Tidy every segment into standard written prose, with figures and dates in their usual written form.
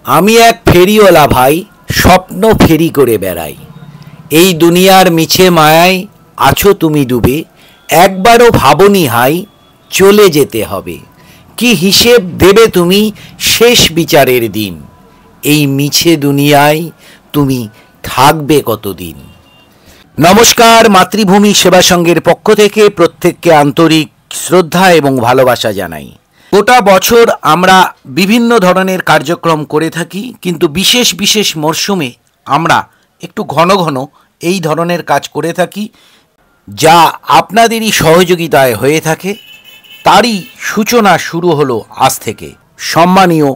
আমি এক ফেরিওয়ালা ভাই, স্বপ্ন ফেরি করে বেড়াই। এই দুনিয়ার মিছে মায়ায় আছো তুমি ডুবে, একবারও ভাবনি হাই চলে যেতে হবে। কি হিসেব দেবে তুমি শেষ বিচারের দিন, এই মিছে দুনিয়ায় তুমি থাকবে কতদিন। নমস্কার, মাতৃভূমি সেবা সংঘের পক্ষ থেকে প্রত্যেককে আন্তরিক শ্রদ্ধা এবং ভালোবাসা জানাই। গোটা বছর আমরা বিভিন্ন ধরনের কার্যক্রম করে থাকি, কিন্তু বিশেষ বিশেষ মরশুমে আমরা একটু ঘন ঘন এই ধরনের কাজ করে থাকি, যা আপনাদেরই সহযোগিতায় হয়ে থাকে। তারই সূচনা শুরু হলো আজ থেকে সম্মানীয়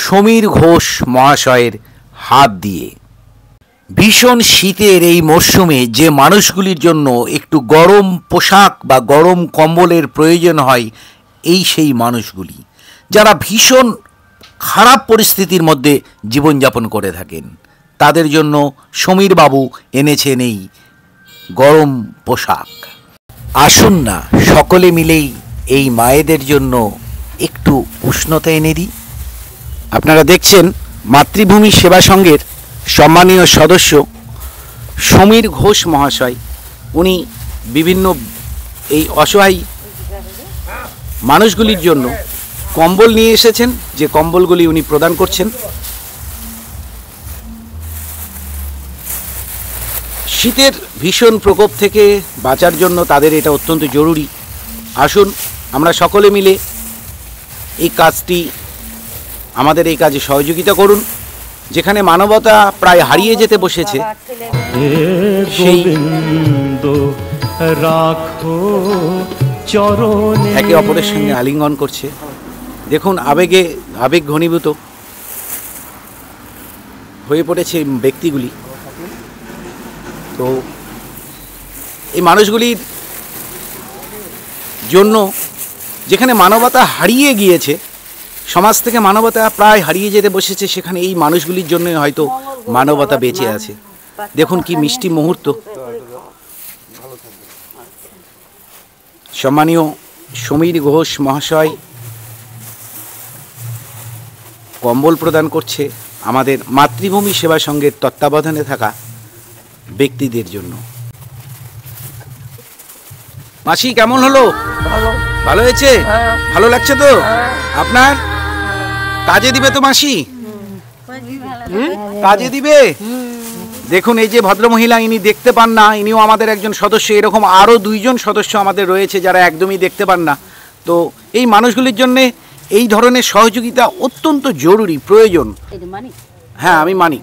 সমীর ঘোষ মহাশয়ের হাত দিয়ে। ভীষণ শীতের এই মরশুমে যে মানুষগুলির জন্য একটু গরম পোশাক বা গরম কম্বলের প্রয়োজন হয়, এই সেই মানুষগুলি যারা ভীষণ খারাপ পরিস্থিতির মধ্যে জীবনযাপন করে থাকেন, তাদের জন্য সমীরবাবু এনেছেন এই গরম পোশাক। আসুন না সকলে মিলেই এই মায়েদের জন্য একটু উষ্ণতা এনে দিই। আপনারা দেখছেন মাতৃভূমি সেবা সংঘের সম্মানীয় সদস্য সমীর ঘোষ মহাশয়। উনি বিভিন্ন এই অসহায় মানুষগুলির জন্য কম্বল নিয়ে এসেছেন, যে কম্বলগুলি উনি প্রদান করছেন। শীতের ভীষণ প্রকোপ থেকে বাঁচার জন্য তাদের এটা অত্যন্ত জরুরি। আসুন আমরা সকলে মিলে এই কাজটি, আমাদের এই কাজে সহযোগিতা করুন। যেখানে মানবতা প্রায় হারিয়ে যেতে বসেছে, সেই একে অপরের সঙ্গে আলিঙ্গন করছে। দেখুন, আবেগ ঘনীভূত হয়ে পড়েছে ব্যক্তিগুলি। তো এই মানুষগুলির জন্য, যেখানে মানবতা হারিয়ে গিয়েছে, সমাজ থেকে মানবতা প্রায় হারিয়ে যেতে বসেছে, সেখানে এই মানুষগুলির জন্য হয়তো মানবতা বেঁচে আছে। দেখুন কি মিষ্টি মুহূর্ত। সম্মানীয় সমীর ঘোষ মহাশয় কম্বল প্রদান করছে আমাদের মাতৃভূমি সেবা সংঘের তত্ত্বাবধানে থাকা ব্যক্তিদের জন্য। মাসি কেমন হলো? ভালো হয়েছে? ভালো লাগছে তো আপনার? কাজে দিবে তো মাসি? কাজে দিবে। দেখুন, এই যে ভদ্রমহিলা, ইনি দেখতে পান না, ইনিও আমাদের একজন সদস্য। এরকম আরও 2 জন সদস্য আমাদের রয়েছে যারা একদমই দেখতে পান না। তো এই মানুষগুলির জন্য এই ধরনের সহযোগিতা অত্যন্ত জরুরি, প্রয়োজন। হ্যাঁ, আমি মানি।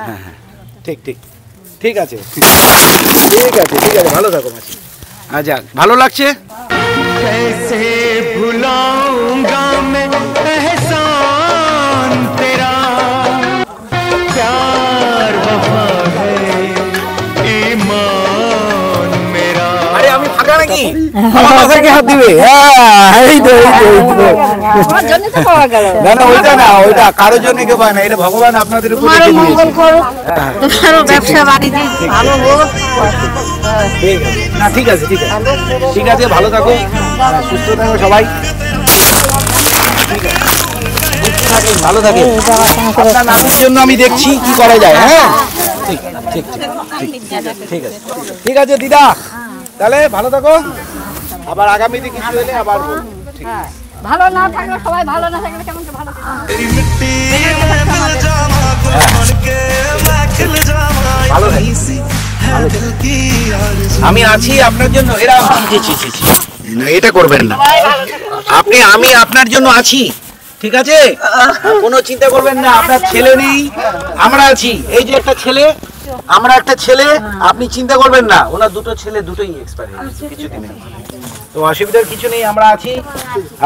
হ্যাঁ হ্যাঁ, ঠিক ঠিক ঠিক আছে, ঠিক আছে, ঠিক আছে, ভালো থাকো মাসি। আচ্ছা, ভালো লাগছে। আমার মাথায় হাত দিবে? ওইটা কারোর জন্য কেউ পায় না, এটা ভগবান আপনাদের উপর রেখে দিয়েছে। না, ঠিক আছে, ঠিক আছে, ঠিক আছে, ভালো থাকো, সুস্থ থাকো সবাই, ভালো থাকে। আপনার নাতির জন্য আমি দেখছি কি করা যায়। হ্যাঁ, ঠিক ঠিক ঠিক আছে, ঠিক আছে দিদা, তাহলে ভালো থাকো। আবার আগামীতে কিছু হলে আবার ভালো না থাকলে, সবাই ভালো না থাকলে কেমন ভালো। আমি আছি আপনার জন্য। এরা এটা করবেন না আপনি, আমি আপনার জন্য আছি, ঠিক আছে? কোনো চিন্তা করবেন না। আপনার ছেলে নেই, আমরা আছি। এই যে একটা ছেলে, আমরা একটা ছেলে, আপনি চিন্তা করবেন না। ওনার 2টো ছেলে, দুটোই এক্সপায়ার হয়ে গেছে কিছুদিনে। তো অসুবিধার কিছু নেই, আমরা আছি।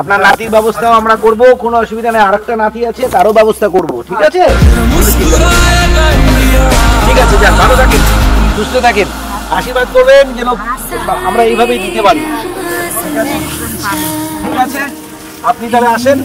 আপনার নাতির ব্যবস্থাও আমরা করব, কোনো অসুবিধা নেই। আরেকটা নাতি আছে, তারও ব্যবস্থা করব, ঠিক আছে? ঠিক আছে, যান, ভালো থাকেন, সুস্থ থাকেন, আশীর্বাদ করবেন যেন আমরা এইভাবেই দিতে পারি, ঠিক আছে? আপনি তাহলে আসেন।